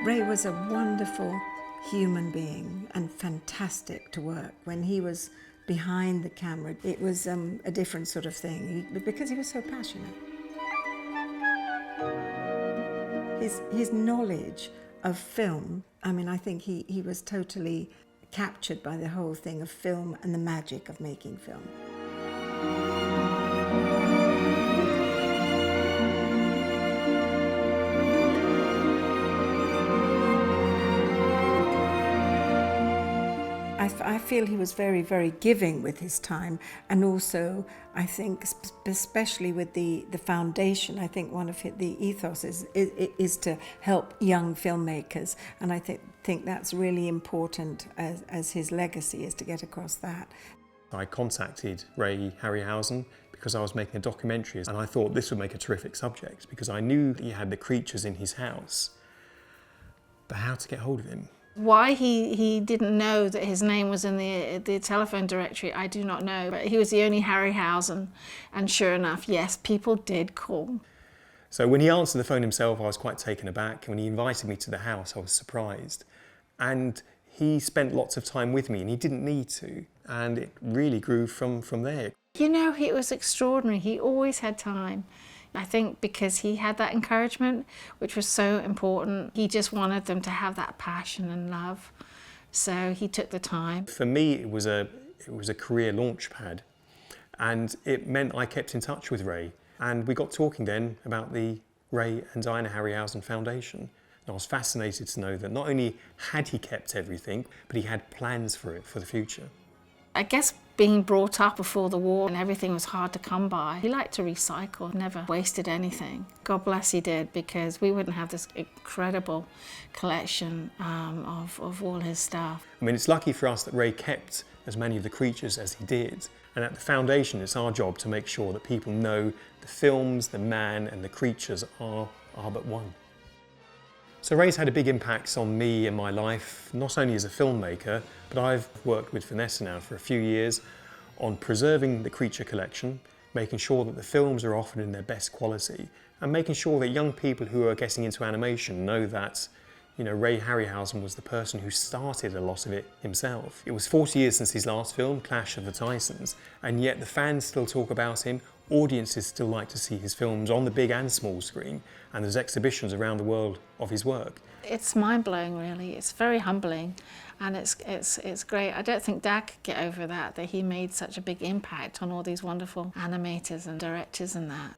Ray was a wonderful human being and fantastic to work. When he was behind the camera, it was a different sort of thing because he was so passionate. His knowledge of film, I mean, I think he was totally captured by the whole thing of film and the magic of making film. I feel he was very, very giving with his time, and also I think especially with the foundation, I think one of the ethos is to help young filmmakers, and I think that's really important as his legacy is to get across that. I contacted Ray Harryhausen because I was making a documentary, and I thought this would make a terrific subject because I knew he had the creatures in his house, but how to get hold of him? Why he didn't know that his name was in the telephone directory, I do not know. But he was the only Harryhausen, and sure enough, yes, people did call. So when he answered the phone himself, I was quite taken aback. When he invited me to the house, I was surprised. And he spent lots of time with me, and he didn't need to. And it really grew from there. You know, it was extraordinary. He always had time. I think because he had that encouragement, which was so important. He just wanted them to have that passion and love. So he took the time. For me, it was a career launch pad. And it meant I kept in touch with Ray. And we got talking then about the Ray and Diana Harryhausen Foundation. And I was fascinated to know that not only had he kept everything, but he had plans for it for the future. I guess being brought up before the war and everything was hard to come by, he liked to recycle, never wasted anything. God bless he did, because we wouldn't have this incredible collection of all his stuff. I mean, it's lucky for us that Ray kept as many of the creatures as he did. And at the foundation, it's our job to make sure that people know the films, the man and the creatures are but one. So Ray's had a big impact on me and my life, not only as a filmmaker, but I've worked with Vanessa now for a few years on preserving the creature collection, making sure that the films are offered in their best quality, and making sure that young people who are getting into animation know that, you know, Ray Harryhausen was the person who started a lot of it himself. It was 40 years since his last film, Clash of the Titans, and yet the fans still talk about him. Audiences still like to see his films on the big and small screen, and there's exhibitions around the world of his work. It's mind-blowing, really. It's very humbling, and it's great. I don't think Dad could get over that he made such a big impact on all these wonderful animators and directors and that.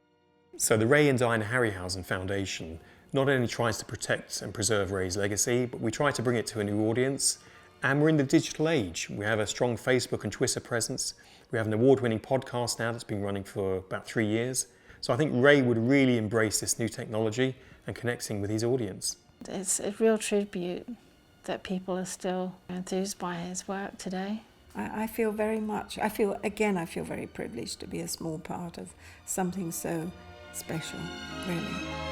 So the Ray and Diana Harryhausen Foundation not only tries to protect and preserve Ray's legacy, but we try to bring it to a new audience. And we're in the digital age. We have a strong Facebook and Twitter presence. We have an award-winning podcast now that's been running for about 3 years. So I think Ray would really embrace this new technology and connecting with his audience. It's a real tribute that people are still enthused by his work today. I feel very very privileged to be a small part of something so special, really.